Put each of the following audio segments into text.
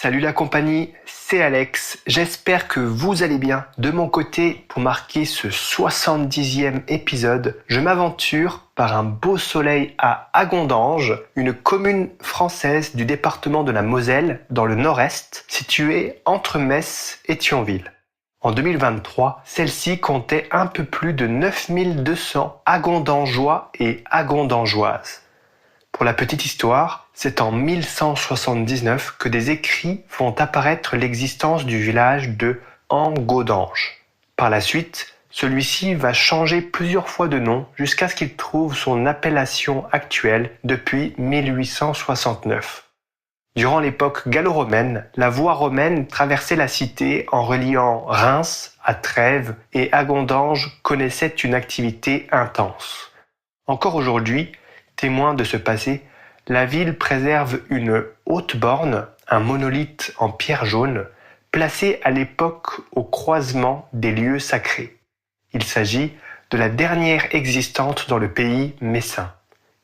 Salut la compagnie, c'est Alex, j'espère que vous allez bien. De mon côté, pour marquer ce 70e épisode, je m'aventure par un beau soleil à Agondange, une commune française du département de la Moselle, dans le nord-est, située entre Metz et Thionville. En 2023, celle-ci comptait un peu plus de 9200 Agondangeois et Agondangeoises. Pour la petite histoire, c'est en 1179 que des écrits font apparaître l'existence du village de Angodange. Par la suite, celui-ci va changer plusieurs fois de nom jusqu'à ce qu'il trouve son appellation actuelle depuis 1869. Durant l'époque gallo-romaine, la voie romaine traversait la cité en reliant Reims à Trèves et Agondange connaissait une activité intense. Encore aujourd'hui, témoin de ce passé, la ville préserve une haute borne, un monolithe en pierre jaune, placé à l'époque au croisement des lieux sacrés. Il s'agit de la dernière existante dans le pays messin.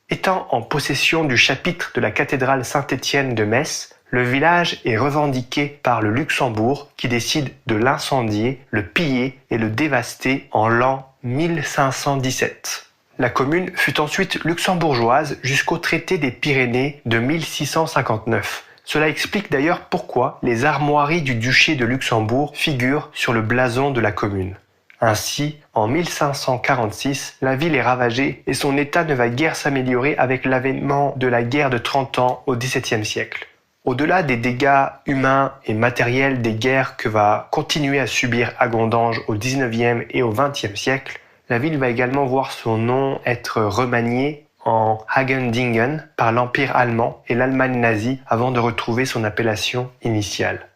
Étant en possession du chapitre de la cathédrale Saint-Étienne de Metz, le village est revendiqué par le Luxembourg qui décide de l'incendier, le piller et le dévaster en l'an 1517. La commune fut ensuite luxembourgeoise jusqu'au traité des Pyrénées de 1659. Cela explique d'ailleurs pourquoi les armoiries du duché de Luxembourg figurent sur le blason de la commune. Ainsi, en 1546, la ville est ravagée et son état ne va guère s'améliorer avec l'avènement de la guerre de 30 ans au XVIIe siècle. Au-delà des dégâts humains et matériels des guerres que va continuer à subir Agondange au XIXe et au XXe siècle, la ville va également voir son nom être remanié en Hagendingen par l'Empire allemand et l'Allemagne nazie avant de retrouver son appellation initiale.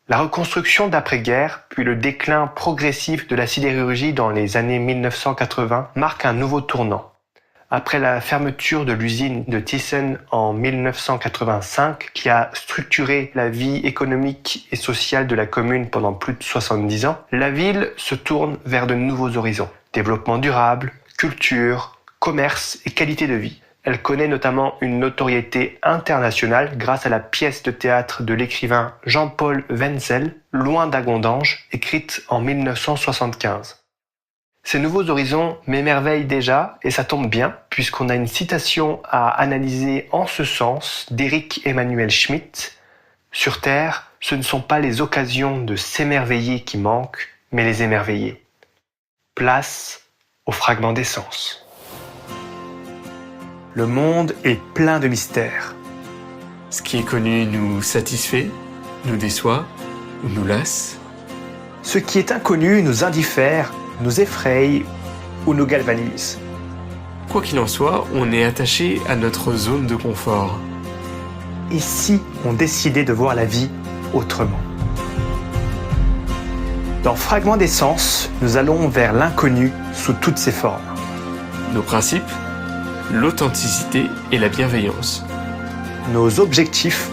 La reconstruction d'après-guerre, puis le déclin progressif de la sidérurgie dans les années 1980 marquent un nouveau tournant. Après la fermeture de l'usine de Thyssen en 1985, qui a structuré la vie économique et sociale de la commune pendant plus de 70 ans, la ville se tourne vers de nouveaux horizons. Développement durable, culture, commerce et qualité de vie. Elle connaît notamment une notoriété internationale grâce à la pièce de théâtre de l'écrivain Jean-Paul Wenzel, Loin d'Agondange, écrite en 1975. Ces nouveaux horizons m'émerveillent déjà, et ça tombe bien, puisqu'on a une citation à analyser en ce sens d'Éric Emmanuel Schmitt. « Sur Terre, ce ne sont pas les occasions de s'émerveiller qui manquent, mais les émerveiller. » Place au fragment d'essence. Le monde est plein de mystères. Ce qui est connu nous satisfait, nous déçoit ou nous lasse. Ce qui est inconnu nous indiffère, nous effraie ou nous galvanise. Quoi qu'il en soit, on est attaché à notre zone de confort. Et si on décidait de voir la vie autrement ? Dans Fragments d'essence, nous allons vers l'inconnu sous toutes ses formes. Nos principes, l'authenticité et la bienveillance. Nos objectifs,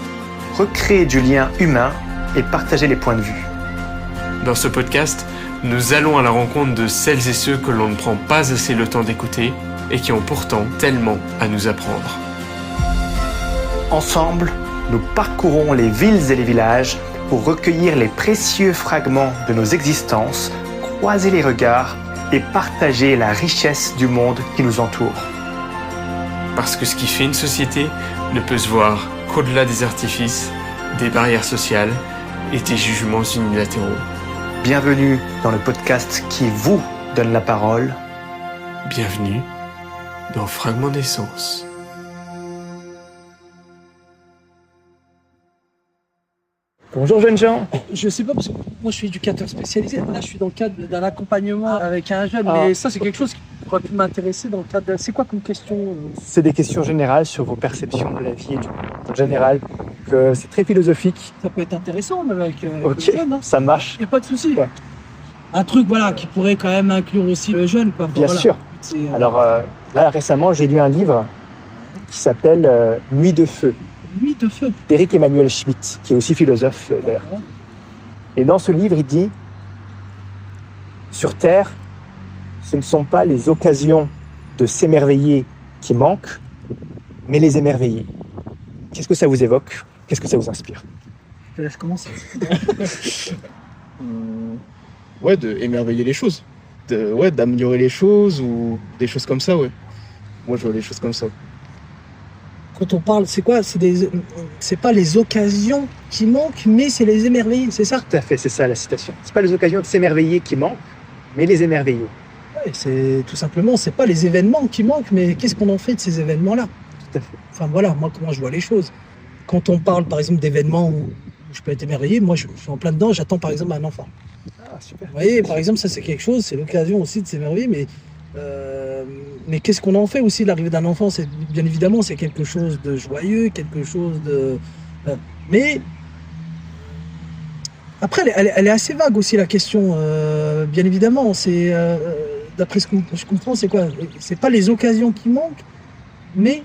recréer du lien humain et partager les points de vue. Dans ce podcast, nous allons à la rencontre de celles et ceux que l'on ne prend pas assez le temps d'écouter et qui ont pourtant tellement à nous apprendre. Ensemble, nous parcourons les villes et les villages pour recueillir les précieux fragments de nos existences, croiser les regards et partager la richesse du monde qui nous entoure. Parce que ce qui fait une société ne peut se voir qu'au-delà des artifices, des barrières sociales et des jugements unilatéraux. Bienvenue dans le podcast qui vous donne la parole. Bienvenue dans Fragments d'essence. Bonjour jeunes gens. Je sais pas parce que moi je suis éducateur spécialisé. Là je suis dans le cadre d'un accompagnement avec un jeune. Mais ça c'est quelque chose qui pourrait pu m'intéresser dans le cadre. C'est quoi comme question C'est des questions générales sur vos perceptions de la vie et du monde en général. C'est très philosophique. Ça peut être intéressant même avec Ok, le jeune. Hein. ça marche. Y a pas de souci. Ouais. Un truc voilà qui pourrait quand même inclure aussi le jeune. Quoi. Bien voilà. sûr. C'est, Alors là récemment j'ai lu un livre qui s'appelle Nuit de feu. Nuit de feu. d'Éric Emmanuel Schmitt, qui est aussi philosophe d'ailleurs. Et dans ce livre, il dit « Sur Terre, ce ne sont pas les occasions de s'émerveiller qui manquent, mais les émerveiller. » Qu'est-ce que ça vous évoque ? Qu'est-ce que ça vous inspire ? te laisse commencer. Ouais, d'émerveiller les choses. D'améliorer les choses ou des choses comme ça, ouais. Moi, je vois les choses comme ça. Quand on parle, c'est quoi? C'est pas les occasions qui manquent, mais c'est les émerveiller, c'est ça? Tout à fait, c'est ça la citation. C'est pas les occasions de s'émerveiller qui manquent, mais les émerveiller. Ouais, c'est tout simplement, c'est pas les événements qui manquent, mais qu'est-ce qu'on en fait de ces événements-là? Tout à fait. Enfin voilà, moi comment je vois les choses. Quand on parle par exemple d'événements où je peux être émerveillé, moi je suis en plein dedans, j'attends par exemple un enfant. Ah, super. Vous voyez, par exemple, ça c'est quelque chose, c'est l'occasion aussi de s'émerveiller, mais qu'est-ce qu'on en fait aussi de l'arrivée d'un enfant? C'est bien évidemment c'est quelque chose de joyeux, quelque chose de. Mais après, elle est assez vague aussi la question. Bien évidemment, c'est d'après ce que je comprends, c'est quoi? C'est pas les occasions qui manquent, mais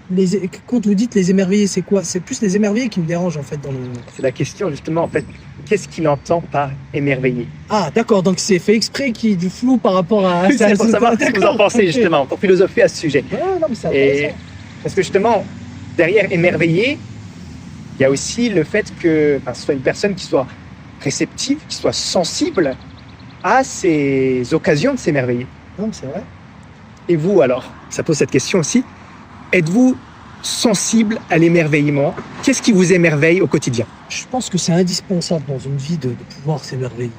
quand vous dites les émerveiller, c'est quoi? C'est plus les émerveiller qui me dérangent en fait dans le. C'est la question justement en fait. Qu'est-ce qu'il entend par émerveiller? Ah d'accord, donc c'est fait exprès qu'il y ait du flou par rapport à. C'est pour savoir ce que vous en pensez justement, pour philosopher à ce sujet. Ouais, non, mais c'est intéressant. Parce que justement, derrière émerveiller, il y a aussi le fait que ce soit une personne qui soit réceptive, qui soit sensible à ces occasions de s'émerveiller. Non, c'est vrai. Et vous alors, ça pose cette question aussi, êtes-vous sensible à l'émerveillement? Qu'est-ce qui vous émerveille au quotidien? Je pense que c'est indispensable dans une vie de pouvoir s'émerveiller.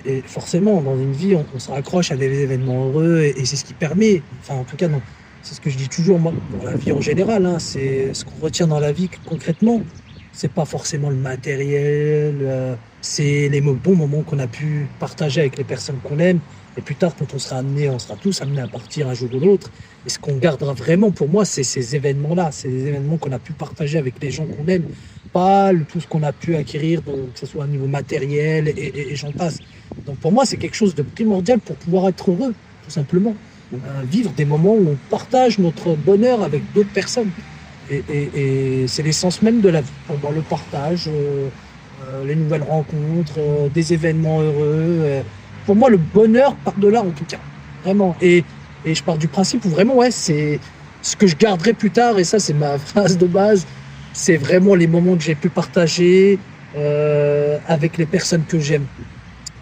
Et forcément, dans une vie, on se raccroche à des événements heureux et c'est ce qui permet, enfin en tout cas, non, c'est ce que je dis toujours, moi, dans la vie en général, hein, c'est ce qu'on retient dans la vie concrètement. C'est pas forcément le matériel, c'est les bons moments qu'on a pu partager avec les personnes qu'on aime. Et plus tard, quand on sera tous amenés à partir un jour ou l'autre. Et ce qu'on gardera vraiment pour moi, c'est ces événements-là. C'est les événements qu'on a pu partager avec les gens qu'on aime. Pas tout ce qu'on a pu acquérir, donc, que ce soit au niveau matériel et j'en passe. Donc pour moi, c'est quelque chose de primordial pour pouvoir être heureux, tout simplement. Vivre des moments où on partage notre bonheur avec d'autres personnes. Et c'est l'essence même de la vie. Pour moi, le partage, les nouvelles rencontres, des événements heureux. Pour moi, le bonheur part de là, en tout cas. Vraiment. Et je pars du principe où vraiment, ouais, c'est ce que je garderai plus tard, et ça, c'est ma phrase de base, c'est vraiment les moments que j'ai pu partager avec les personnes que j'aime.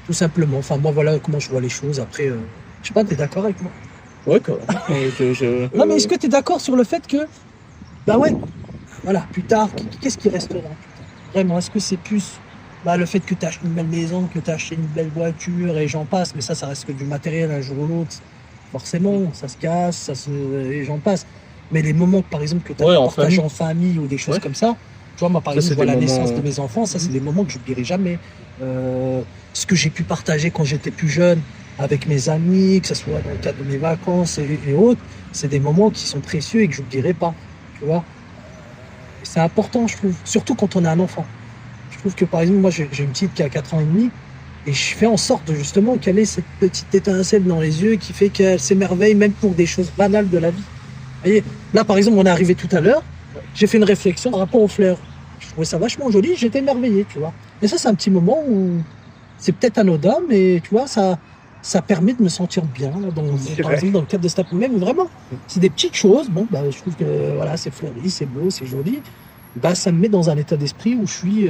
Tout simplement. Enfin, moi, voilà comment je vois les choses. Après, je sais pas, t'es d'accord avec moi? Ouais, quand même. Non, mais est-ce que t'es d'accord sur le fait que, bah ouais, voilà, plus tard, qu'est-ce qui restera? Vraiment, est-ce que c'est plus le fait que tu achètes une belle maison, que tu achètes une belle voiture et j'en passe, mais ça reste que du matériel un jour ou l'autre. Forcément, ça se casse, et j'en passe. Mais les moments, par exemple, que tu as partagé en famille ou des choses comme ça, tu vois, moi, par exemple, la naissance de mes enfants, ça, c'est des moments que je n'oublierai jamais. Ce que j'ai pu partager quand j'étais plus jeune avec mes amis, que ce soit dans le cadre de mes vacances et autres, c'est des moments qui sont précieux et que je n'oublierai pas. Tu vois, c'est important, je trouve, surtout quand on a un enfant. Je trouve que par exemple, moi j'ai une petite qui a 4 ans et demi et je fais en sorte justement qu'elle ait cette petite étincelle dans les yeux qui fait qu'elle s'émerveille même pour des choses banales de la vie. Vous voyez, là par exemple, on est arrivé tout à l'heure, j'ai fait une réflexion par rapport aux fleurs. Je trouvais ça vachement joli, j'étais émerveillé, tu vois. Et ça, c'est un petit moment où c'est peut-être anodin, mais tu vois, ça permet de me sentir bien, là, par exemple, dans le cadre de cet après-midi, vraiment, c'est des petites choses. Bon, je trouve que voilà, c'est fleuri, c'est beau, c'est joli. Ça me met dans un état d'esprit où je suis,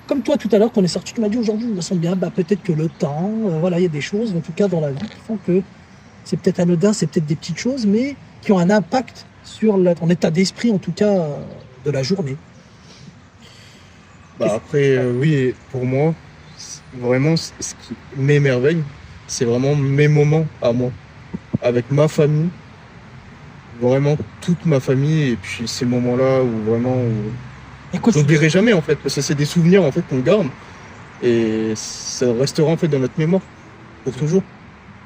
comme toi tout à l'heure, quand on est sorti, tu m'as dit aujourd'hui, je me sens bien. Peut-être que le temps, voilà, il y a des choses, en tout cas dans la vie, qui font que c'est peut-être anodin, c'est peut-être des petites choses, mais qui ont un impact sur ton état d'esprit, en tout cas, de la journée. Après, oui, pour moi, vraiment, ce qui m'émerveille, c'est vraiment mes moments à moi, avec ma famille, vraiment toute ma famille, et puis ces moments-là où vraiment, je n'oublierai jamais en fait, parce que c'est des souvenirs en fait qu'on garde, et ça restera en fait dans notre mémoire, pour toujours.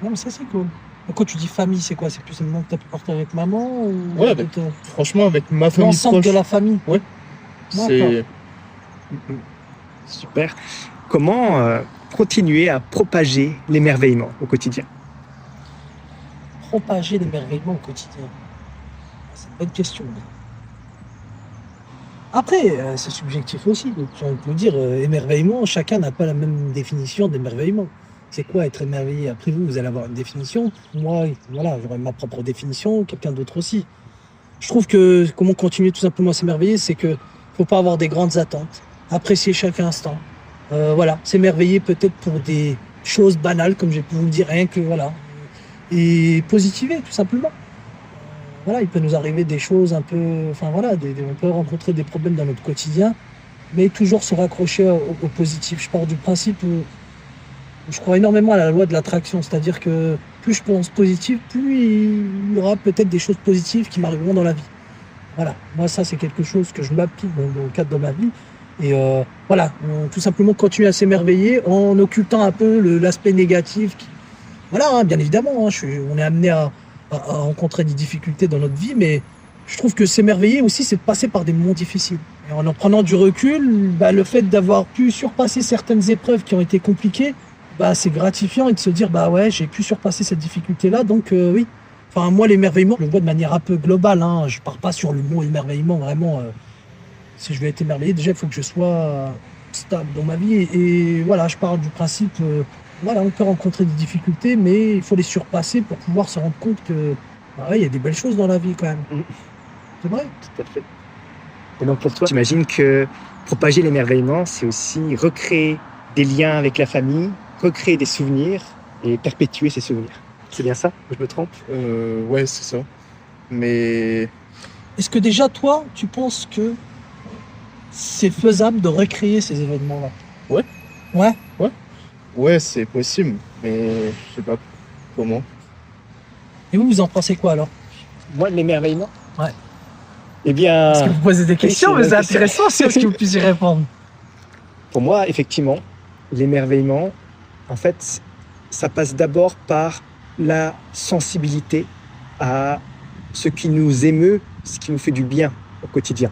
Non mais ça c'est cool. Quand tu dis famille, c'est quoi? C'est plus un moment que tu as pu partager avec maman ou ouais, franchement avec ma famille l'ensemble proche. De la famille. Ouais. C'est super. Comment continuer à propager l'émerveillement au quotidien? Propager l'émerveillement au quotidien, c'est une bonne question. Après, c'est subjectif aussi. J'ai envie de vous dire, émerveillement, chacun n'a pas la même définition d'émerveillement. C'est quoi être émerveillé? Après vous allez avoir une définition. Moi, voilà, j'aurai ma propre définition, quelqu'un d'autre aussi. Je trouve que comment continuer tout simplement à s'émerveiller, c'est que faut pas avoir des grandes attentes. apprécier chaque instant. Voilà, s'émerveiller peut-être pour des choses banales, comme j'ai pu vous le dire, rien que voilà. Et positiver, tout simplement. Voilà, il peut nous arriver des choses un peu... Enfin voilà, on peut rencontrer des problèmes dans notre quotidien, mais toujours se raccrocher au positif. Je pars du principe où je crois énormément à la loi de l'attraction, c'est-à-dire que plus je pense positif, plus il y aura peut-être des choses positives qui m'arriveront dans la vie. Voilà, moi ça c'est quelque chose que je m'applique dans le cadre de ma vie. Et voilà, tout simplement continuer à s'émerveiller en occultant un peu l'aspect négatif. Voilà, hein, bien évidemment, hein, on est amené à rencontrer des difficultés dans notre vie, mais je trouve que s'émerveiller aussi, c'est de passer par des moments difficiles. Et en prenant du recul, le fait d'avoir pu surpasser certaines épreuves qui ont été compliquées, c'est gratifiant et de se dire, ouais, j'ai pu surpasser cette difficulté-là, donc oui. Enfin, moi, l'émerveillement, je le vois de manière un peu globale, hein. Je pars pas sur le mot émerveillement, vraiment. Si je vais être émerveillé, déjà, il faut que je sois stable dans ma vie. Et voilà, je pars du principe, voilà, on peut rencontrer des difficultés, mais il faut les surpasser pour pouvoir se rendre compte que, ouais, il y a des belles choses dans la vie quand même. C'est vrai. Tout à fait. Et donc pour toi, j'imagine que propager l'émerveillement, c'est aussi recréer des liens avec la famille, recréer des souvenirs et perpétuer ces souvenirs. C'est bien ça? Je me trompe? Ouais, c'est ça. Mais Est-ce que déjà, toi, tu penses que c'est faisable de recréer ces événements-là? Ouais. Ouais? ouais, c'est possible, mais je sais pas comment. Et vous en pensez quoi alors? Moi, l'émerveillement? Ouais. Eh bien, Parce que vous posez des questions, mais c'est Excellent. intéressant aussi que vous puissiez répondre. pour moi, effectivement, l'émerveillement, en fait, ça passe d'abord par la sensibilité à ce qui nous émeut, ce qui nous fait du bien au quotidien.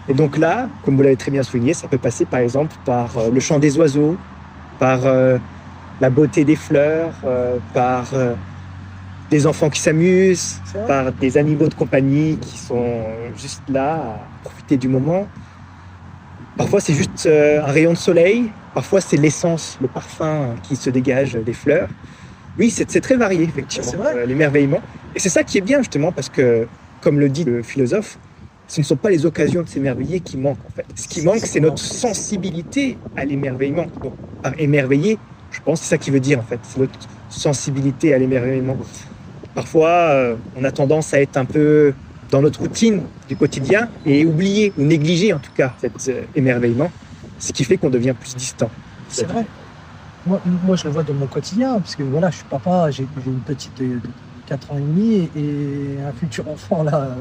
Et donc là, comme vous l'avez très bien souligné, ça peut passer par exemple par le chant des oiseaux, par la beauté des fleurs, par des enfants qui s'amusent, par des animaux de compagnie qui sont juste là à profiter du moment. Parfois c'est juste un rayon de soleil, parfois c'est l'essence, le parfum qui se dégage des fleurs. Oui, c'est très varié effectivement, C'est vrai. l'émerveillement. Et c'est ça qui est bien justement parce que, comme le dit le philosophe, ce ne sont pas les occasions de s'émerveiller qui manquent en fait. Ce qui manque, c'est notre sensibilité à l'émerveillement. Donc, par émerveiller, je pense que c'est ça qui veut dire en fait, c'est notre sensibilité à l'émerveillement. Parfois, on a tendance à être un peu dans notre routine du quotidien et oublier ou négliger en tout cas cet émerveillement, ce qui fait qu'on devient plus distant. C'est vrai. Moi, je le vois dans mon quotidien, parce que voilà, je suis papa, j'ai une petite de 4 ans et demi et un futur enfant là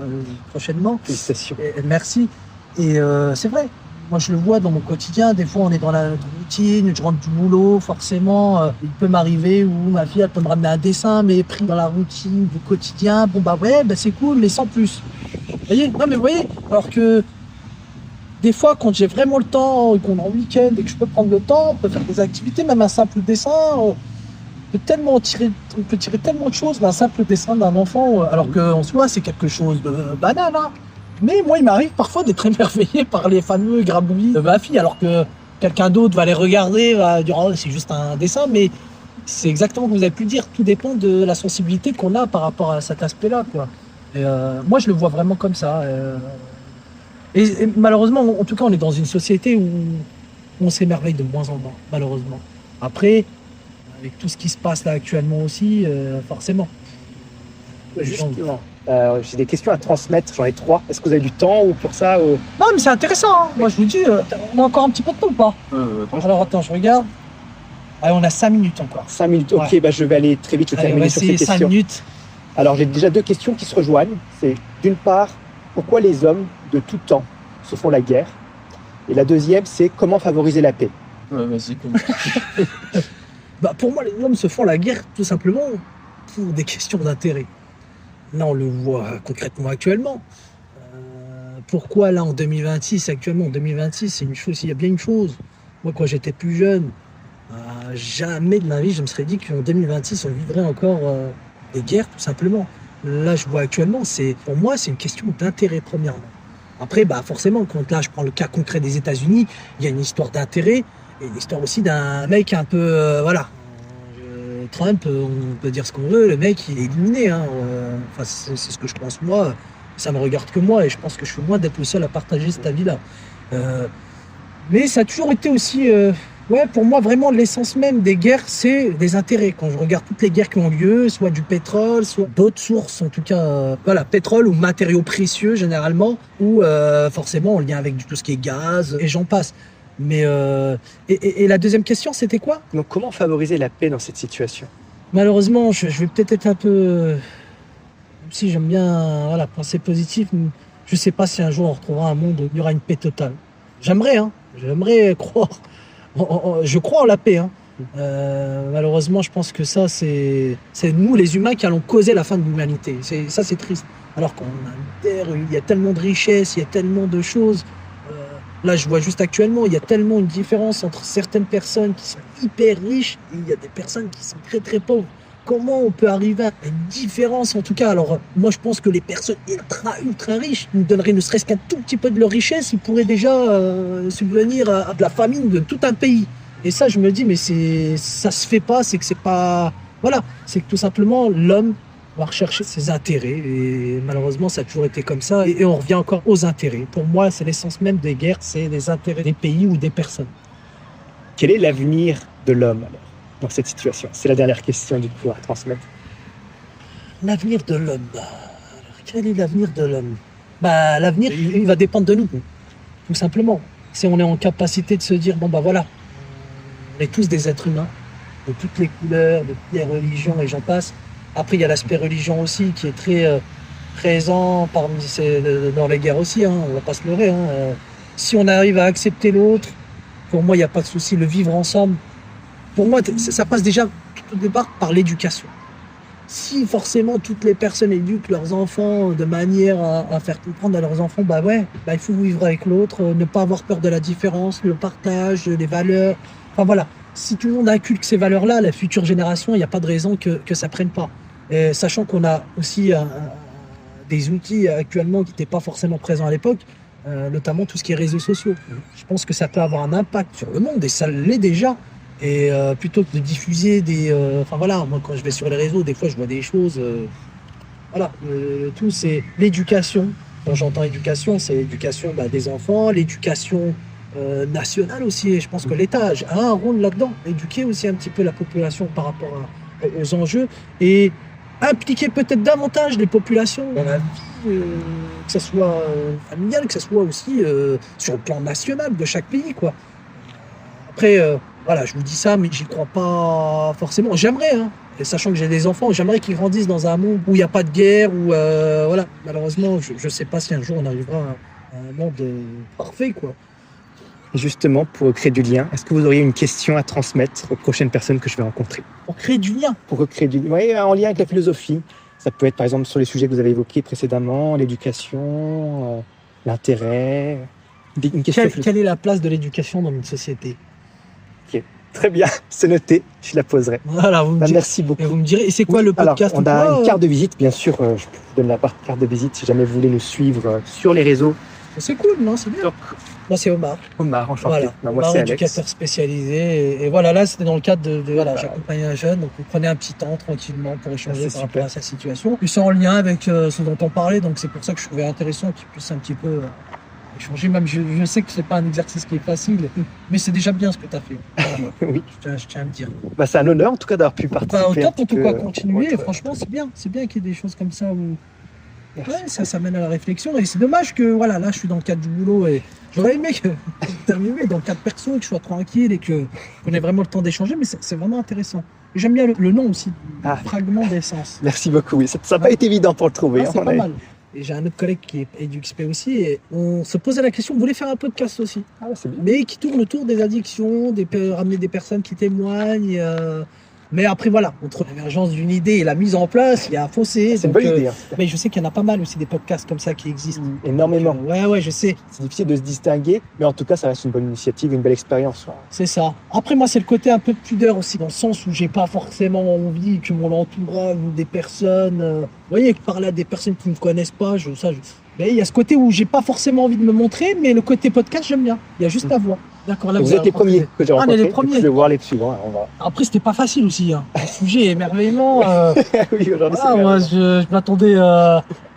prochainement. Félicitations. Et merci. Et c'est vrai. Moi, je le vois dans mon quotidien. Des fois, on est dans la routine, je rentre du boulot, forcément. Il peut m'arriver où ma fille, elle peut me ramener un dessin, mais pris dans la routine du quotidien. Bon, ouais, c'est cool, mais sans plus. Vous voyez? Non, mais vous voyez? Alors que des fois, quand j'ai vraiment le temps, et qu'on est en week-end et que je peux prendre le temps, on peut faire des activités, même un simple dessin. On peut tirer tellement de choses d'un simple dessin d'un enfant, alors qu'en soi, c'est quelque chose de banal, hein. Mais moi, il m'arrive parfois d'être émerveillé par les fameux grabouillis de ma fille, alors que quelqu'un d'autre va les regarder, va dire oh, c'est juste un dessin, mais c'est exactement ce que vous avez pu dire. Tout dépend de la sensibilité qu'on a par rapport à cet aspect-là, quoi. Et moi, je le vois vraiment comme ça. Et malheureusement, en tout cas, on est dans une société où on s'émerveille de moins en moins, malheureusement. Après, avec tout ce qui se passe là actuellement aussi, forcément. Justement, j'ai des questions à transmettre, j'en ai 3. Est-ce que vous avez du temps ou pour ça ou... Non, mais c'est intéressant, hein. Moi, je vous dis, on a encore un petit peu de temps ou pas? Alors, attends, je regarde. Allez, on a 5 minutes encore. 5 minutes, ok, Ouais. Je vais aller très vite Allez, on va terminer sur ces essayer 5 questions. minutes. Alors j'ai déjà 2 questions qui se rejoignent. C'est d'une part, pourquoi les hommes de tout temps se font la guerre? Et la deuxième, c'est comment favoriser la paix? Vas-y, Pour moi, les hommes se font la guerre tout simplement pour des questions d'intérêt. Là, on le voit concrètement actuellement. Pourquoi là, en 2026, actuellement en 2026, c'est une chose, il y a bien une chose. Moi, quand j'étais plus jeune, jamais de ma vie, je me serais dit qu'en 2026, on vivrait encore des guerres, tout simplement. Là, je vois actuellement, pour moi, c'est une question d'intérêt, premièrement. Après, forcément, quand là, je prends le cas concret des États-Unis, il y a une histoire d'intérêt et une histoire aussi d'un mec un peu, Trump, on peut dire ce qu'on veut, le mec, il est illuminé. Hein. C'est ce que je pense moi. Ça me regarde que moi et je pense que je suis loin d'être le seul à partager cet avis-là. Mais ça a toujours été aussi, pour moi, vraiment, l'essence même des guerres, c'est des intérêts. Quand je regarde toutes les guerres qui ont lieu, soit du pétrole, soit d'autres sources, en tout cas, pétrole ou matériaux précieux, généralement, ou forcément en lien avec tout ce qui est gaz, et j'en passe. Mais, et la deuxième question, c'était quoi? Donc comment favoriser la paix dans cette situation? Malheureusement, je vais peut-être être un peu... Même si j'aime bien penser positif, je ne sais pas si un jour on retrouvera un monde où il y aura une paix totale. J'aimerais croire. Je crois en la paix. Malheureusement, je pense que ça, c'est nous, les humains, qui allons causer la fin de l'humanité. Ça, c'est triste. Alors qu'on a une terre où il y a tellement de richesses, il y a tellement de choses. Là, je vois juste actuellement, il y a tellement une différence entre certaines personnes qui sont hyper riches et il y a des personnes qui sont très très pauvres. Comment on peut arriver à une différence en tout cas? Alors, moi, je pense que les personnes ultra riches nous donneraient ne serait-ce qu'un tout petit peu de leur richesse, ils pourraient déjà subvenir à de la famine de tout un pays. Et ça, je me dis, mais ça se fait pas, c'est que c'est pas... Voilà, c'est que tout simplement, l'homme va rechercher ses intérêts et malheureusement, ça a toujours été comme ça et on revient encore aux intérêts. Pour moi, c'est l'essence même des guerres, c'est les intérêts des pays ou des personnes. Quel est l'avenir de l'homme alors dans cette situation? C'est la dernière question du coup à transmettre. L'avenir de l'homme. Alors, quel est l'avenir de l'homme? L'avenir, il va dépendre de nous, tout simplement. Si on est en capacité de se dire, on est tous des êtres humains, de toutes les couleurs, de toutes les religions et j'en passe. Après, il y a l'aspect religion aussi qui est très présent dans les guerres aussi, on va pas se leurrer. Si on arrive à accepter l'autre, pour moi, il n'y a pas de souci. Le vivre ensemble, pour moi, ça passe déjà tout au départ par l'éducation. Si forcément toutes les personnes éduquent leurs enfants de manière à faire comprendre à leurs enfants, il faut vivre avec l'autre, ne pas avoir peur de la différence, le partage, les valeurs. Enfin voilà, si tout le monde inculque ces valeurs-là, la future génération, il n'y a pas de raison que ça prenne pas. Et sachant qu'on a aussi des outils actuellement qui n'étaient pas forcément présents à l'époque, notamment tout ce qui est réseaux sociaux. Je pense que ça peut avoir un impact sur le monde et ça l'est déjà. Et plutôt que de diffuser moi quand je vais sur les réseaux, des fois je vois des choses. Tout c'est l'éducation. Quand j'entends éducation, c'est l'éducation des enfants, l'éducation nationale aussi. Et je pense que l'État a un rôle là-dedans, éduquer aussi un petit peu la population par rapport aux enjeux et impliquer peut-être davantage les populations dans la vie, que ce soit familiale, que ce soit aussi sur le plan national de chaque pays, quoi. Après, je vous dis ça, mais j'y crois pas forcément. J'aimerais, et sachant que j'ai des enfants, j'aimerais qu'ils grandissent dans un monde où il n'y a pas de guerre, où malheureusement, je ne sais pas si un jour on arrivera à un monde parfait, quoi. Et justement, pour créer du lien, est-ce que vous auriez une question à transmettre aux prochaines personnes que je vais rencontrer? Pour créer du lien? Pour recréer du lien, oui, en lien avec la philosophie. Ça peut être par exemple sur les sujets que vous avez évoqués précédemment, l'éducation, l'intérêt. Une question. Quelle est la place de l'éducation dans une société? Ok, très bien, c'est noté, je la poserai. Voilà, merci beaucoup. Et vous me direz, et c'est quoi le podcast? Alors, on a une carte de visite, bien sûr, je vous donne la carte de visite si jamais vous voulez nous suivre sur les réseaux. C'est cool, non? C'est bien. Moi, c'est Omar. Omar, enchanté. Voilà. Moi, Omar, c'est Alex. éducateur spécialisé. Et voilà, là, c'était dans le cadre de j'accompagnais un jeune. Donc, vous prenez un petit temps tranquillement pour échanger par rapport à sa situation. Puis, c'est en lien avec ce dont on parlait. Donc, c'est pour ça que je trouvais intéressant qu'il puisse un petit peu échanger. Même, je sais que c'est pas un exercice qui est facile, mais c'est déjà bien ce que tu as fait. Voilà. Oui. Je tiens à le dire. C'est un honneur, en tout cas, d'avoir pu participer. Au top, en tout cas, continuer. Franchement, c'est bien. C'est bien qu'il y ait des choses comme ça où... Ouais, ça mène à la réflexion et c'est dommage que là je suis dans le cadre du boulot et j'aurais aimé terminer dans le cadre perso et que je sois tranquille et qu'on ait vraiment le temps d'échanger, mais c'est vraiment intéressant. Et j'aime bien le nom aussi, fragment d'essence. Merci beaucoup, oui. Ça n'a pas été évident pour le trouver. C'est pas mal. Et j'ai un autre collègue qui est EduXP aussi et on se posait la question, on voulait faire un podcast aussi, c'est bien. mais qui tourne autour des addictions, ramener des personnes qui témoignent. Mais après, entre l'émergence d'une idée et la mise en place, il y a un fossé. C'est une bonne idée. Mais je sais qu'il y en a pas mal aussi des podcasts comme ça qui existent. Énormément. Ouais, je sais. C'est difficile de se distinguer, mais en tout cas, ça reste une bonne initiative, une belle expérience. C'est ça. Après, moi, c'est le côté un peu pudeur aussi, dans le sens où j'ai pas forcément envie que mon entourage ou des personnes... vous voyez, parler à des personnes qui ne me connaissent pas, mais il y a ce côté où j'ai pas forcéement envie de me montrer, mais le côté podcast, j'aime bien. Il y a juste à voir. D'accord, là, vous êtes les premiers que j'ai rencontrés. Les premiers. Je vais voir les suivants. Après, c'était pas facile aussi. Le sujet émerveillement. Oui, aujourd'hui, moi, je m'attendais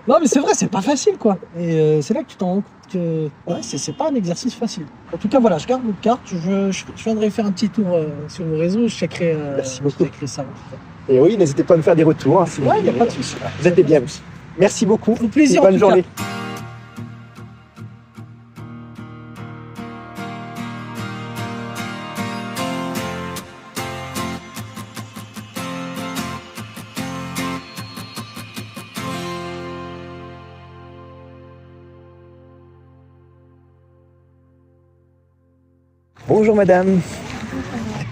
Non, mais c'est vrai, c'est pas facile, quoi. Et c'est là que tu t'en rends compte que c'est pas un exercice facile. En tout cas, voilà, je garde votre carte. Je viendrai faire un petit tour sur vos réseaux. Je checkerai, Merci beaucoup. je checkerai ça. En tout cas. Et oui, n'hésitez pas à me faire des retours. Hein, si Ouais, il n'y a pas de souci. vous êtes des bienvenus. Merci beaucoup. Au plaisir, Et en bonne tout cas. journée. Bonjour madame.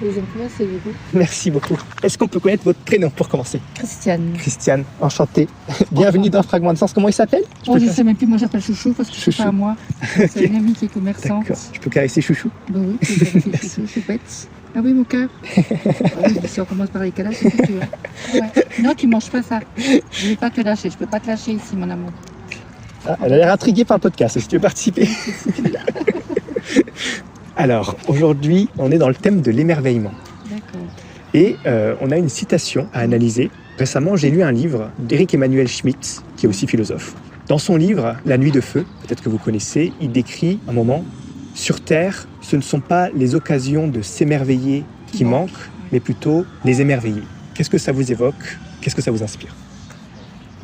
Les emplois, c'est vous. Merci beaucoup. Est-ce qu'on peut connaître votre prénom pour commencer? Christiane. Christiane, enchantée. Bienvenue dans Fragment de Sens. Comment il s'appelle? Oh, je sais même plus, moi j'appelle Chouchou parce que c'est Chouchou. pas à moi. C'est une amie qui est commerçante. D'accord. Je peux caresser Chouchou? Bah oui, tu peux appeler Chouchou, choupette. Ah oui, mon cœur. Ah oui, si on commence par les câlins, c'est foutu. Hein. Ouais. Non, tu manges pas ça. Je vais pas te lâcher. Je peux pas te lâcher ici, mon amour. Ah, elle a l'air intriguée par le podcast. Est-ce que tu veux participer? Alors, aujourd'hui, on est dans le thème de l'émerveillement. D'accord. Et on a une citation à analyser. Récemment, j'ai lu un livre d'Éric Emmanuel Schmitt, qui est aussi philosophe. Dans son livre « La nuit de feu », peut-être que vous connaissez, il décrit un moment « Sur Terre, ce ne sont pas les occasions de s'émerveiller qui manquent, mais plutôt les émerveiller ». Qu'est-ce que ça vous évoque? Qu'est-ce que ça vous inspire?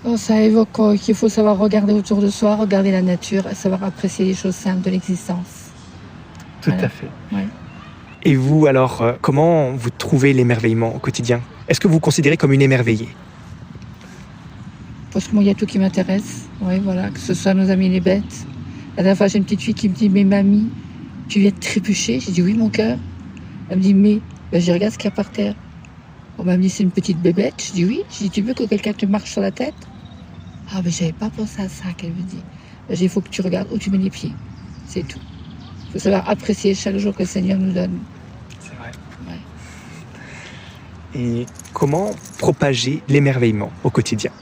Oh, ça évoque qu'il faut savoir regarder autour de soi, regarder la nature, savoir apprécier les choses simples de l'existence. Tout Voilà. à fait. Ouais. Et vous, alors, comment vous trouvez l'émerveillement au quotidien? Est-ce que vous vous considérez comme une émerveillée? Parce que moi, il y a tout qui m'intéresse. Oui, voilà, que ce soit nos amis les bêtes. La dernière fois, j'ai une petite fille qui me dit « Mais mamie, tu viens de trébucher ?» J'ai dit « Oui, mon cœur. » Elle me dit « Mais ben, je regarde ce qu'il y a par terre. » On m'a dit « C'est une petite bébête. » Je dis « Oui. » Je dis « Tu veux que quelqu'un te marche sur la tête ?» Ah, mais j'avais pas pensé à ça, qu'elle me dit. Ben, il faut que tu regardes où tu mets les pieds. C'est tout. Il faut savoir apprécier chaque jour que le Seigneur nous donne. C'est vrai. Ouais. Et comment propager l'émerveillement au quotidien?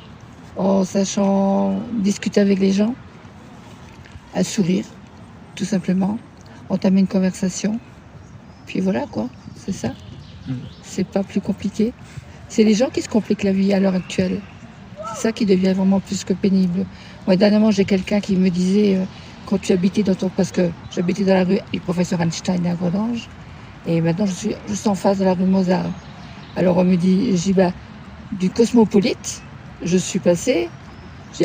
En sachant discuter avec les gens, à sourire, tout simplement, entamer une conversation. Puis voilà quoi, c'est ça. C'est pas plus compliqué. C'est les gens qui se compliquent la vie à l'heure actuelle. C'est ça qui devient vraiment plus que pénible. Moi, dernièrement, j'ai quelqu'un qui me disait, quand tu habitais dans ton... Parce que j'habitais dans la rue du professeur Einstein à Grodange, et maintenant je suis juste en face de la rue Mozart. Alors on me dit, du Cosmopolite, je suis passée.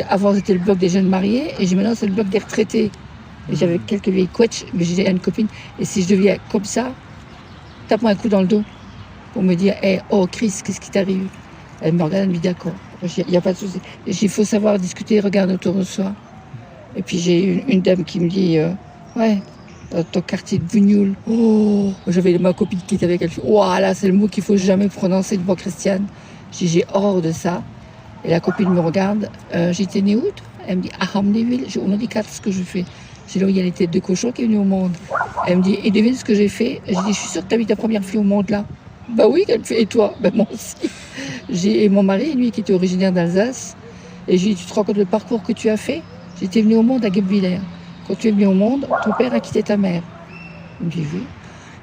Avant c'était le bloc des jeunes mariés, et maintenant c'est le bloc des retraités. Et j'avais quelques vieilles couettes, mais j'ai une copine, et si je deviens comme ça, tape-moi un coup dans le dos pour me dire hey, oh Chris, qu'est-ce qui t'arrive? Elle me regarde, elle me dit d'accord, il n'y a pas de souci. Il faut savoir discuter, regarder autour de soi. Et puis j'ai une dame qui me dit ouais, dans ton quartier de Bugnoul, oh, j'avais ma copine qui était avec elle, oh là c'est le mot qu'il faut jamais prononcer devant Christiane. J'ai horreur de ça. Et la copine me regarde, j'étais née où? Elle me dit à Hamdeville, on a dit quatre ce que je fais. C'est là où il y a les têtes de cochon qui est venue au monde. Elle me dit, et devine ce que j'ai fait? J'ai dit, je suis sûre que tu as mis ta première fille au monde là. Bah oui, elle me fait, et toi? Bah moi aussi. Et mon mari, lui, qui était originaire d'Alsace, et j'ai dit, tu te rends compte le parcours que tu as fait? J'étais venue au monde à Guebwiller. Quand tu es venu au monde, ton père a quitté ta mère. Il me dit, oui.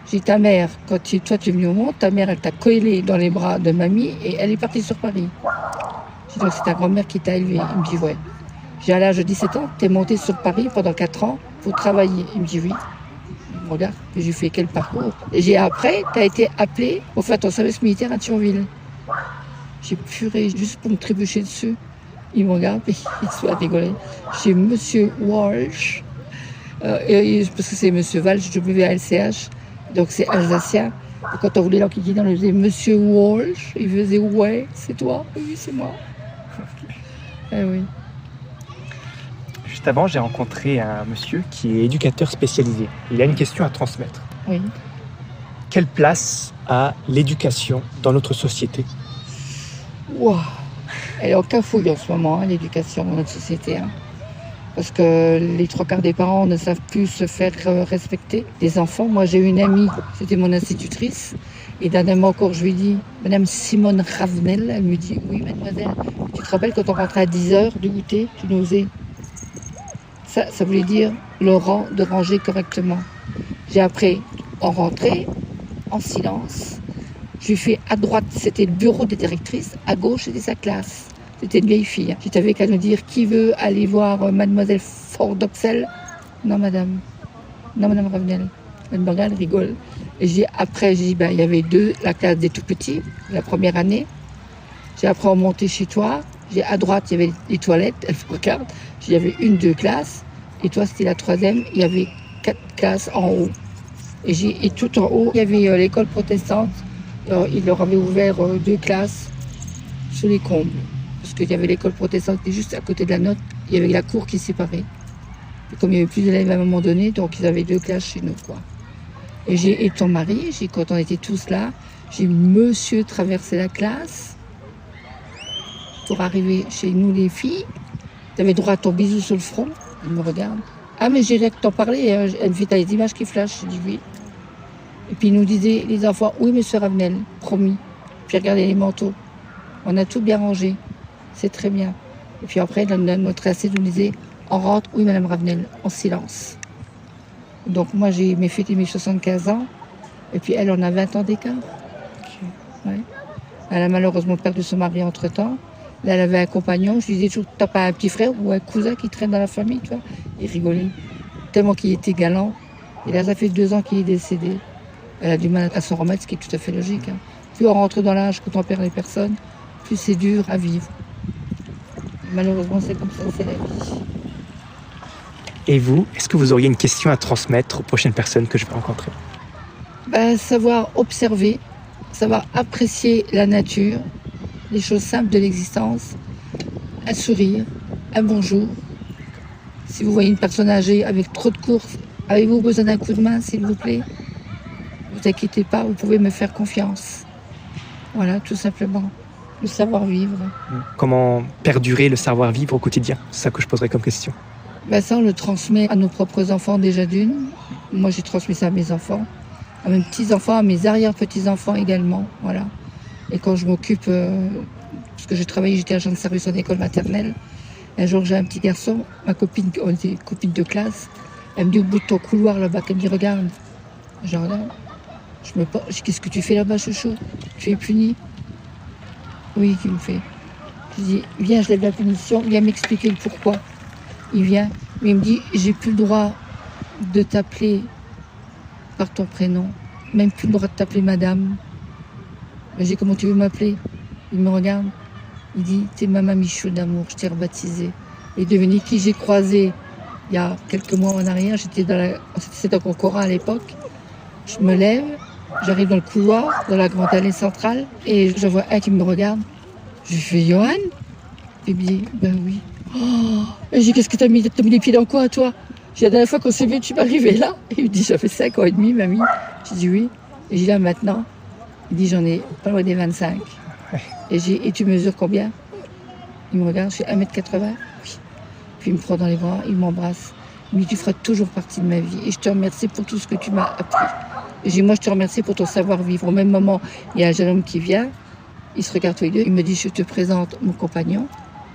J'ai dit, ta mère, toi tu es venu au monde, ta mère, elle t'a collé dans les bras de mamie et elle est partie sur Paris. J'ai dit, donc c'est ta grand-mère qui t'a élevé. Il me dit, ouais. J'ai à l'âge de 17 ans, t'es monté sur Paris pendant 4 ans pour travailler. Il me dit oui. Il me regarde, puis j'ai fait quel parcours. Et j'ai après, t'as été appelé pour faire ton service militaire à Thionville. J'ai puré juste pour me trébucher dessus. Il me regarde, puis il se met à rigoler. J'ai Monsieur Walsh, parce que c'est Monsieur Walsh, W-A-L-C-H, donc c'est alsacien. Et quand on voulait l'enquiquiner, on lui disait Monsieur Walsh. Il faisait ouais, c'est toi? Oui, c'est moi. Eh oui. Juste avant, j'ai rencontré un monsieur qui est éducateur spécialisé. Il a une question à transmettre. Oui. Quelle place a l'éducation dans notre société? Wow. Elle est en cafouille en ce moment, hein, l'éducation dans notre société. Hein. Parce que les 3/4 des parents ne savent plus se faire respecter des enfants. Moi, j'ai une amie, c'était mon institutrice. Et dernièrement encore, je lui dis, Madame Simone Ravenel, elle me dit, oui, mademoiselle, tu te rappelles quand on rentrait à 10h du goûter, tu n'osais. Ça voulait dire le rang de ranger correctement. J'ai appris en rentrée, en silence. Je lui fais à droite, c'était le bureau des directrices, à gauche, c'était sa classe. C'était une vieille fille. Hein. J'étais avec à nous dire qui veut aller voir Mademoiselle Fort-d'Oxel. Non, madame. Non, madame Ravenel. Elle me regarde, elle rigole. Et après, j'ai dit, il y avait la classe des tout petits, la première année. Après, on montait chez toi. À droite, il y avait les toilettes. Elle me regarde. Il y avait 2 classes. Et toi, c'était la 3e. Il y avait 4 classes en haut. Et tout en haut, il y avait l'école protestante. Il leur avait ouvert 2 classes sur les combles. Parce qu'il y avait l'école protestante qui était juste à côté de la nôtre. Il y avait la cour qui séparait. Et comme il y avait plus d'élèves à un moment donné, donc ils avaient 2 classes chez nous, quoi. Et ton mari, quand on était tous là, monsieur traversé la classe pour arriver chez nous les filles. Tu avais droit à ton bisou sur le front. Il me regarde. Ah, mais j'ai rien que t'en parler. Elle me fait, t'as les images qui flashent. J'ai dit oui. Et puis il nous disait, les enfants, oui, monsieur Ravenel, promis. Puis regardez les manteaux. On a tout bien rangé. C'est très bien. Et puis après, notre AC nous disait, on rentre, oui, madame Ravenel, en silence. Donc moi, j'ai fêté mes 75 ans. Et puis elle, on a 20 ans d'écart. Ouais. Elle a malheureusement perdu son mari entre-temps. Là, elle avait un compagnon. Je lui disais toujours, t'as pas un petit frère ou un cousin qui traîne dans la famille, tu vois? Il rigolait. Tellement qu'il était galant. Et là, ça fait 2 ans qu'il est décédé. Elle a du mal à s'en remettre, ce qui est tout à fait logique. Hein. Plus on rentre dans l'âge, quand on perd les personnes, plus c'est dur à vivre. Malheureusement, c'est comme ça, c'est la vie. Et vous, est-ce que vous auriez une question à transmettre aux prochaines personnes que je vais rencontrer? Savoir observer, savoir apprécier la nature, les choses simples de l'existence, un sourire, un bonjour. Si vous voyez une personne âgée avec trop de courses, avez-vous besoin d'un coup de main, s'il vous plaît? Ne vous inquiétez pas, vous pouvez me faire confiance. Voilà, tout simplement. Le savoir-vivre. Comment perdurer le savoir-vivre au quotidien? C'est ça que je poserais comme question. Ça, on le transmet à nos propres enfants déjà d'une. Moi, j'ai transmis ça à mes enfants, à mes petits-enfants, à mes arrière-petits-enfants également. Voilà. Et quand je m'occupe, parce que j'étais agent de service en école maternelle, un jour j'ai un petit garçon, ma copine, on était copine de classe, elle me dit au bout de ton couloir là-bas, elle me dit regarde. Je regarde. Je me dis qu'est-ce que tu fais là-bas, chouchou? Tu es puni? Oui, qu'il me fait. Je dis viens, je lève la punition, viens m'expliquer le pourquoi. Il vient, mais il me dit j'ai plus le droit de t'appeler par ton prénom, même plus le droit de t'appeler madame. Je dis comment tu veux m'appeler? Il me regarde, il dit t'es ma mamichou d'amour, je t'ai rebaptisée. Et devenez qui j'ai croisé il y a quelques mois en arrière, c'était en Concora à l'époque. Je me lève, j'arrive dans le couloir, dans la grande allée centrale, et je vois un qui me regarde. Je lui fais Johan? Il me dit oui. Oh, et j'ai dit, qu'est-ce que t'as mis les pieds dans quoi, toi? J'ai dit, la dernière fois qu'on s'est vu, tu m'arrivais là. Et il me dit, ça fait 5 ans et demi, mamie. J'ai dit oui. Et j'ai dit, là, maintenant, il dit, j'en ai pas loin des 25. Et j'ai dit, et tu mesures combien? Il me regarde, je fais 1m80. Oui. Puis il me prend dans les bras, il m'embrasse. Il me dit, tu feras toujours partie de ma vie. Et je te remercie pour tout ce que tu m'as appris. Et j'ai dit, moi, je te remercie pour ton savoir-vivre. Au même moment, il y a un jeune homme qui vient. Ils se regardent tous les deux. Il me dit, je te présente mon compagnon.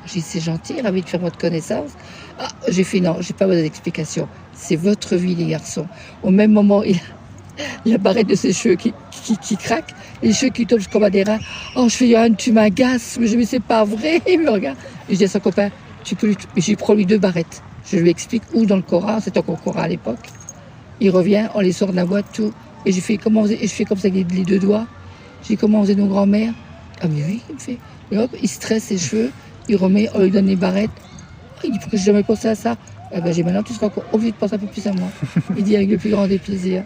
J'ai dit, c'est gentil, ravi de faire votre connaissance. Ah, j'ai fait, non, j'ai pas besoin d'explication. C'est votre vie, les garçons. Au même moment, il a la barrette de ses cheveux qui craque, les cheveux qui tombent comme des rats. Oh, je fais, Johan, tu m'agaces. Mais je me dis, c'est pas vrai. Il me regarde. Et je dis à son copain, je prends lui 2 barrettes. Je lui explique où dans le Coran, c'était encore Coran à l'époque. Il revient, on les sort de la boîte, tout. Et je fais comme ça avec les 2 doigts. Je dis, comment on faisait nos grands-mères? Ah, mais oui, il me fait. Et hop, il se tresse ses cheveux. Il remet, on lui donne les barrettes. Il dit, pourquoi j'ai jamais pensé à ça? J'ai maintenant, tu seras encore obligé de penser un peu plus à moi. Il dit avec le plus grand des plaisirs.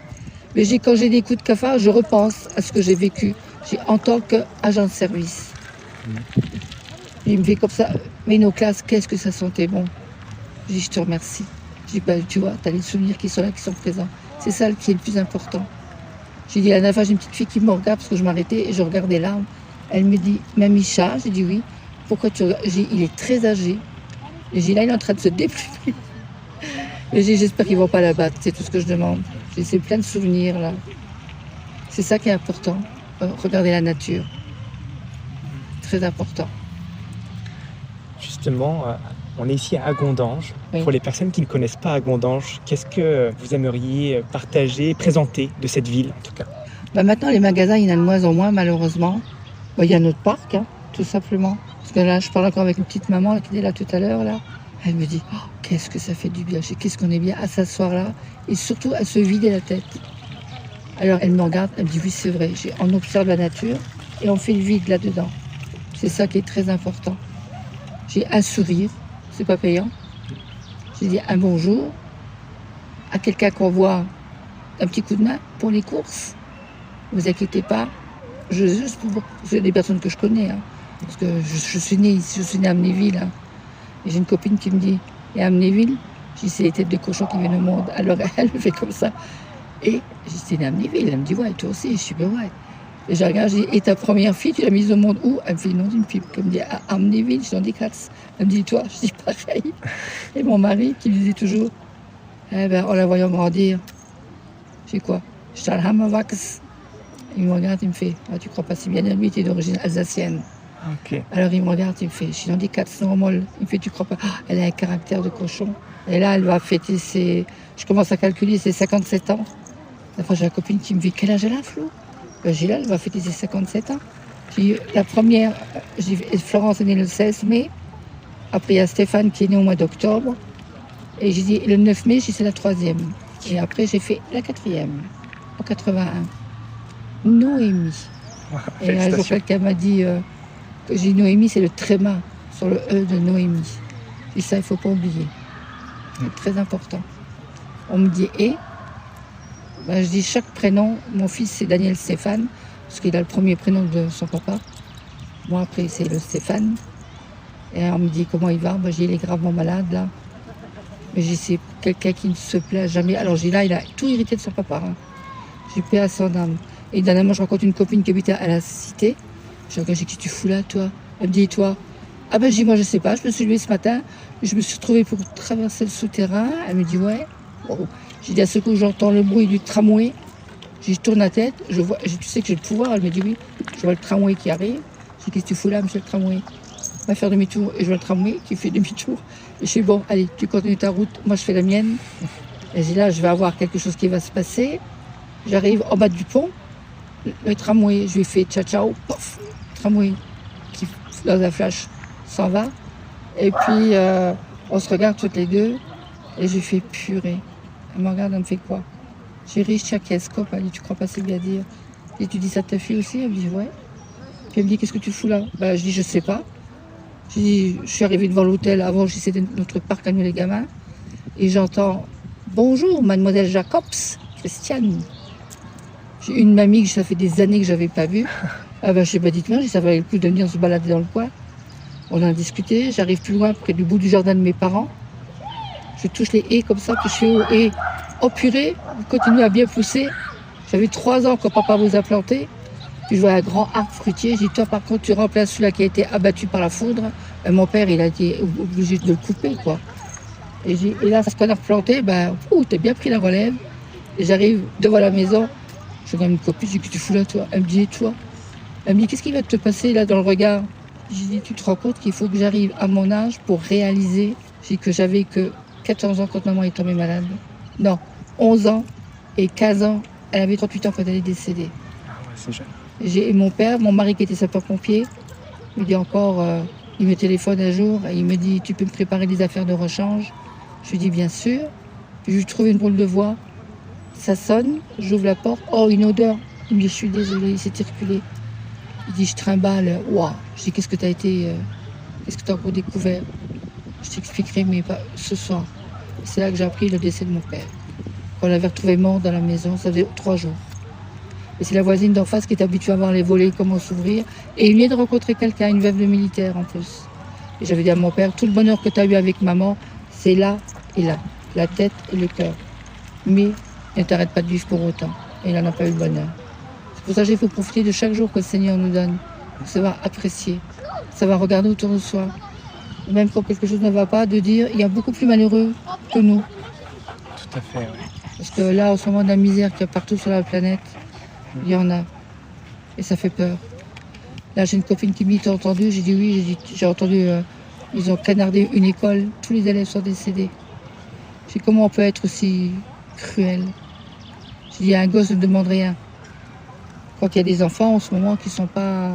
Mais quand j'ai des coups de cafard, je repense à ce que j'ai vécu en tant qu'agent de service. Il me fait comme ça, mais nos classes, qu'est-ce que ça sentait bon? Je dis, je te remercie. Je dis, tu vois, tu as les souvenirs qui sont là, qui sont présents. C'est ça qui est le plus important. J'ai dit, la dernière fois, j'ai une petite fille qui me regarde parce que je m'arrêtais et je regarde des larmes. Elle me dit, Mamicha, j'ai dit oui. Pourquoi tu regardes? Il est très âgé. Et j'ai là, il est en train de se déplumer. Et j'espère qu'ils ne vont pas la battre. C'est tout ce que je demande. C'est plein de souvenirs là. C'est ça qui est important. Regarder la nature. Très important. Justement, on est ici à Agondange. Oui. Pour les personnes qui ne connaissent pas Agondange, qu'est-ce que vous aimeriez partager, présenter de cette ville en tout cas? Maintenant, les magasins, il y en a de moins en moins malheureusement. Il y a notre parc, tout simplement. Parce que là, je parle encore avec une petite maman là, qui était là tout à l'heure. Là. Elle me dit, oh, qu'est-ce que ça fait du bien. Je sais qu'est-ce qu'on est bien à s'asseoir là. Et surtout à se vider la tête. Alors elle me regarde, elle me dit, oui, c'est vrai. On observe la nature et on fait le vide là-dedans. C'est ça qui est très important. J'ai un sourire, c'est pas payant. J'ai dit un bonjour à quelqu'un qu'on voit, un petit coup de main pour les courses. Ne vous inquiétez pas, c'est des personnes que je connais. Hein, parce que je suis née ici, je suis née à Amnéville. Hein, et j'ai une copine qui me dit, et à Amnéville, j'ai dit, c'est les têtes de cochon qui viennent au monde. Alors elle me fait comme ça. Et j'ai dit, c'est née à Amnéville. Elle me dit, ouais, toi aussi. Je suis, ben ouais. Et je regarde, je dis, et ta première fille, tu l'as mise au monde où? Elle me fait, non, d'une fille. Elle me dit, à Amnéville, je suis dans des classes. Elle me dit, toi? Je dis, pareil. Et mon mari, qui me disait toujours, eh ben, en la voyant grandir, je dis quoi? Je suis à Hammerwachs. Il me regarde, il me fait, ah, tu crois pas si bien à lui, tu es d'origine alsacienne. Ok. Alors il me regarde, il me fait, je suis dans des 400 molles. Il me fait, tu crois pas? Ah, elle a un caractère de cochon. Et là, elle va fêter je commence à calculer ses 57 ans. La fois, j'ai une copine qui me dit, quel âge elle a, Flo? J'ai là, elle va fêter ses 57 ans. La première, Florence est née le 16 mai. Après, il y a Stéphane qui est né au mois d'octobre. Et j'ai dit, le 9 mai, c'est la 3e. Et après, j'ai fait la 4e, en 81. Noémie. Et un jour, quelqu'un m'a dit que j'ai dit Noémie, c'est le tréma sur le E de Noémie. Et ça, il ne faut pas oublier. C'est très important. On me dit et. Ben, je dis chaque prénom. Mon fils, c'est Daniel Stéphane, parce qu'il a le premier prénom de son papa. Moi, après, c'est le Stéphane. Et on me dit comment il va. Ben, je dis, il est gravement malade, là. Mais j'ai c'est quelqu'un qui ne se plaît jamais. Alors, j'ai là, il a tout hérité de son papa. Hein. J'ai paix à son âme. Et dernièrement, je rencontre une copine qui habitait à la cité. Je regarde, j'ai dit, qu'est-ce que tu fous là, toi? Elle me dit, et toi? Ah ben, je dis, moi, je sais pas. Je me suis levée ce matin. Je me suis retrouvée pour traverser le souterrain. Elle me dit, ouais. Bon. J'ai dit, à ce coup, j'entends le bruit du tramway. Je tourne la tête. Je vois, tu sais que j'ai le pouvoir. Elle me dit, oui. Je vois le tramway qui arrive. Je dis, qu'est-ce que tu fous là, monsieur le tramway? On va faire demi-tour. Et je vois le tramway qui fait demi-tour. Et je dis, bon, allez, tu continues ta route. Moi, je fais la mienne. Et je dis, là, je vais avoir quelque chose qui va se passer. J'arrive en bas du pont. Le tramway, je lui fais ciao ciao, pof, tramway qui dans un flash s'en va. Et puis on se regarde toutes les deux et je lui fais purée. Elle me regarde, elle me fait quoi? J'ai ri, Tchakiescope, elle dit tu crois pas c'est bien dire. Et tu dis ça à ta fille aussi? Elle me dit ouais. Puis elle me dit qu'est-ce que tu fous là? Ben, je dis je sais pas. Je dis je suis arrivée devant l'hôtel avant, c'était notre parc à nous les gamins. Et j'entends bonjour mademoiselle Jacobs, Christiane. J'ai une mamie que ça fait des années que je n'avais pas vue. Ah ben, je sais pas, dites-moi, ça valait le coup de venir se balader dans le coin. On en a discuté, j'arrive plus loin près du bout du jardin de mes parents. Je touche les haies comme ça, puis je fais aux haies. Oh purée, vous continuez à bien pousser. J'avais 3 ans quand papa vous a planté. Puis je vois un grand arbre fruitier. J'ai dit, toi par contre, tu remplaces celui-là qui a été abattu par la foudre. Et mon père, il a été obligé de le couper, quoi. Et là, ce qu'on a replanté, ben, t'as bien pris la relève. Et j'arrive devant la maison. Je regarde une copine, je dis, qu'est-ce que tu fous là, toi? Elle me dit, et toi? Elle me dit, qu'est-ce qui va te passer là dans le regard? J'ai dit, tu te rends compte qu'il faut que j'arrive à mon âge pour réaliser que j'avais que 14 ans quand maman est tombée malade. Non, 11 ans et 15 ans. Elle avait 38 ans quand elle est décédée. Ah ouais, c'est jeune. Et mon père, mon mari qui était sapeur-pompier, il me dit encore, il me téléphone un jour et il me dit, tu peux me préparer des affaires de rechange? Je lui dis, bien sûr. Puis je lui trouve une drôle de voix. Ça sonne, j'ouvre la porte, oh une odeur. Il me dit je suis désolée, il s'est circulé. Il dit je trimballe, waouh. Je dis qu'est-ce que t'as été, qu'est-ce que t'as encore découvert? Je t'expliquerai mais pas ce soir. C'est là que j'ai appris le décès de mon père. On l'avait retrouvé mort dans la maison, ça faisait 3 jours. Et c'est la voisine d'en face qui est habituée à voir les volets, comment s'ouvrir. Et il venait de rencontrer quelqu'un, une veuve de militaire en plus. Et j'avais dit à mon père, tout le bonheur que tu as eu avec maman, c'est là et là, la tête et le cœur. Mais ne t'arrête pas de vivre pour autant. Et il n'en a pas eu le bonheur. C'est pour ça qu'il faut profiter de chaque jour que le Seigneur nous donne. Pour savoir apprécier, savoir regarder autour de soi. Même quand quelque chose ne va pas, de dire il y a beaucoup plus malheureux que nous. Tout à fait, oui. Parce que là, en ce moment de la misère qu'il y a partout sur la planète, il y en a. Et ça fait peur. Là, j'ai une copine qui me dit, t'as entendu? J'ai dit oui, j'ai entendu, ils ont canardé une école, tous les élèves sont décédés. J'ai dit, comment on peut être aussi cruel? J'ai dit, un gosse ne demande rien. Je crois qu'il y a des enfants en ce moment qui sont pas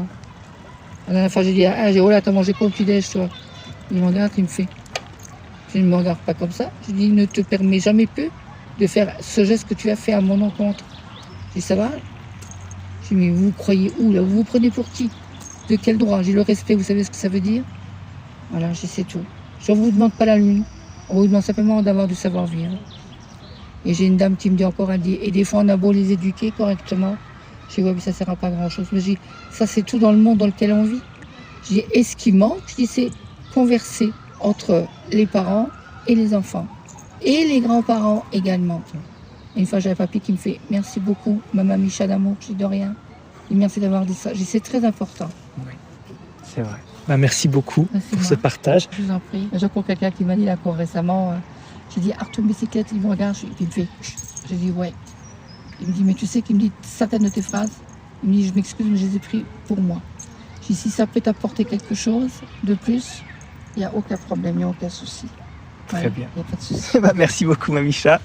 La dernière fois, j'ai dit, oh là, t'as mangé quoi au petit-déj, toi? Il me regarde, il me fait, je ne me regarde pas comme ça. Je dis, il ne te permet jamais plus de faire ce geste que tu as fait à mon encontre. Je dis, ça va? Je dis, mais vous croyez où, là? Vous vous prenez pour qui? De quel droit? J'ai le respect, vous savez ce que ça veut dire? Voilà, je sais tout. Je ne vous demande pas la lune. On vous demande simplement d'avoir du savoir-vivre. Et j'ai une dame qui me dit encore, elle dit, et des fois on a beau les éduquer correctement. Je dis, ouais, mais ça ne sert à pas grand-chose. Mais je dis, ça c'est tout dans le monde dans lequel on vit. Je dis, et ce qui manque, je dis, c'est converser entre les parents et les enfants. Et les grands-parents également. Une fois, j'avais papy qui me fait, merci beaucoup, maman Micha d'amour, je dis de rien. Et merci d'avoir dit ça. Je dis, c'est très important. Oui, c'est vrai. Merci beaucoup pour moi. ce partage. Je vous en prie. J'ai encore quelqu'un qui m'a dit là encore récemment, j'ai dit Arthur bicyclette, il me regarde, il me fait, j'ai dit ouais. Il me dit, mais tu sais qu'il me dit certaines de tes phrases, il me dit, je m'excuse, mais je les ai pris pour moi. Je dis, si ça peut t'apporter quelque chose de plus, il n'y a aucun problème, il n'y a aucun souci. Très bien. Il n'y a pas de souci. Merci beaucoup, Mamicha.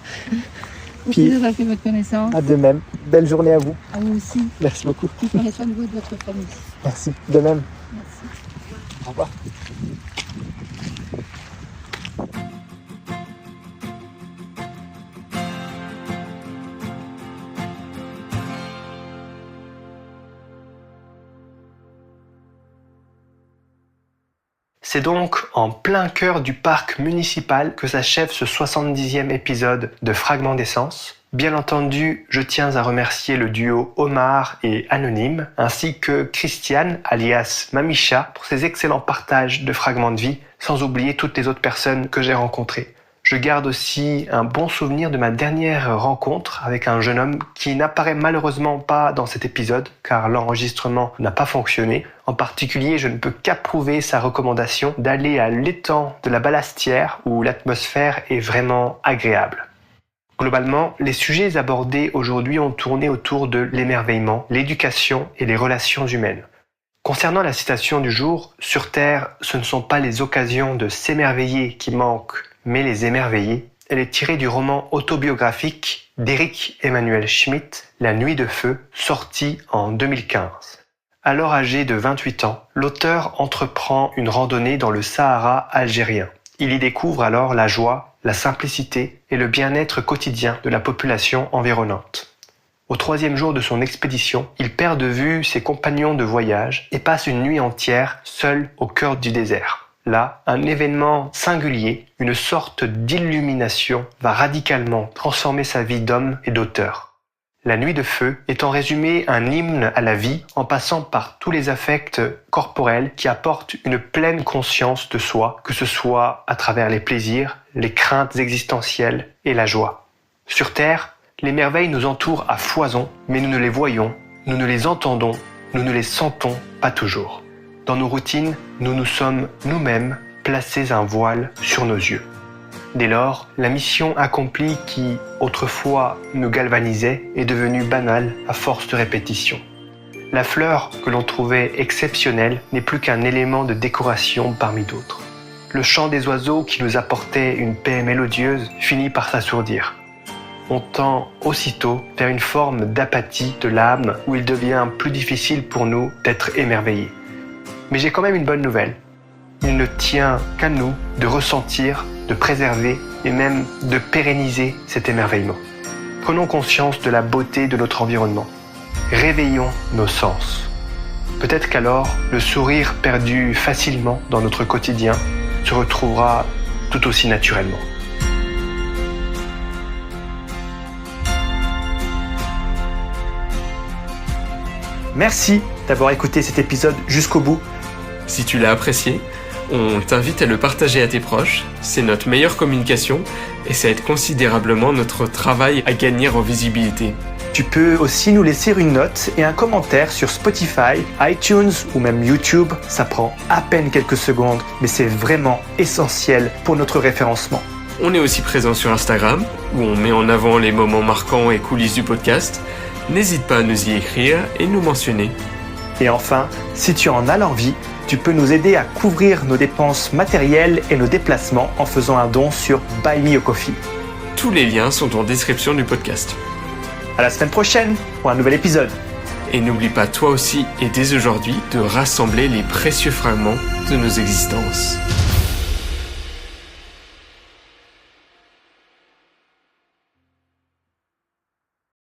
Puis, plaisir d'avoir fait votre connaissance. À de même. Belle journée à vous. À vous aussi. Merci beaucoup. Prenez soin de vous et de votre famille. Merci. De même. Merci. Au revoir. C'est donc en plein cœur du parc municipal que s'achève ce 70e épisode de Fragments d'essence. Bien entendu, je tiens à remercier le duo Omar et Anonyme, ainsi que Christiane, alias Mamicha, pour ses excellents partages de fragments de vie, sans oublier toutes les autres personnes que j'ai rencontrées. Je garde aussi un bon souvenir de ma dernière rencontre avec un jeune homme qui n'apparaît malheureusement pas dans cet épisode car l'enregistrement n'a pas fonctionné. En particulier, je ne peux qu'approuver sa recommandation d'aller à l'étang de la Ballastière où l'atmosphère est vraiment agréable. Globalement, les sujets abordés aujourd'hui ont tourné autour de l'émerveillement, l'éducation et les relations humaines. Concernant la citation du jour, sur Terre, ce ne sont pas les occasions de s'émerveiller qui manquent, mais les émerveillés. Elle est tirée du roman autobiographique d'Éric Emmanuel Schmitt, La Nuit de Feu, sorti en 2015. Alors âgé de 28 ans, l'auteur entreprend une randonnée dans le Sahara algérien. Il y découvre alors la joie, la simplicité et le bien-être quotidien de la population environnante. Au 3e jour de son expédition, il perd de vue ses compagnons de voyage et passe une nuit entière seul au cœur du désert. Là, un événement singulier, une sorte d'illumination, va radicalement transformer sa vie d'homme et d'auteur. La Nuit de Feu est en résumé un hymne à la vie en passant par tous les affects corporels qui apportent une pleine conscience de soi, que ce soit à travers les plaisirs, les craintes existentielles et la joie. Sur Terre, les merveilles nous entourent à foison, mais nous ne les voyons, nous ne les entendons, nous ne les sentons pas toujours. Dans nos routines, nous nous sommes nous-mêmes placés un voile sur nos yeux. Dès lors, la mission accomplie qui, autrefois, nous galvanisait est devenue banale à force de répétition. La fleur que l'on trouvait exceptionnelle n'est plus qu'un élément de décoration parmi d'autres. Le chant des oiseaux qui nous apportait une paix mélodieuse finit par s'assourdir. On tend aussitôt vers une forme d'apathie de l'âme où il devient plus difficile pour nous d'être émerveillés. Mais j'ai quand même une bonne nouvelle. Il ne tient qu'à nous de ressentir, de préserver et même de pérenniser cet émerveillement. Prenons conscience de la beauté de notre environnement. Réveillons nos sens. Peut-être qu'alors, le sourire perdu facilement dans notre quotidien se retrouvera tout aussi naturellement. Merci d'avoir écouté cet épisode jusqu'au bout. Si tu l'as apprécié, on t'invite à le partager à tes proches, c'est notre meilleure communication et ça aide considérablement notre travail à gagner en visibilité. Tu peux aussi nous laisser une note et un commentaire sur Spotify, iTunes ou même YouTube. Ça prend à peine quelques secondes, mais c'est vraiment essentiel pour notre référencement. On est aussi présent sur Instagram, où on met en avant les moments marquants et coulisses du podcast. N'hésite pas à nous y écrire et nous mentionner. Et enfin, si tu en as l'envie, tu peux nous aider à couvrir nos dépenses matérielles et nos déplacements en faisant un don sur Buy Me a Coffee. Tous les liens sont en description du podcast. À la semaine prochaine pour un nouvel épisode. Et n'oublie pas toi aussi et dès aujourd'hui de rassembler les précieux fragments de nos existences.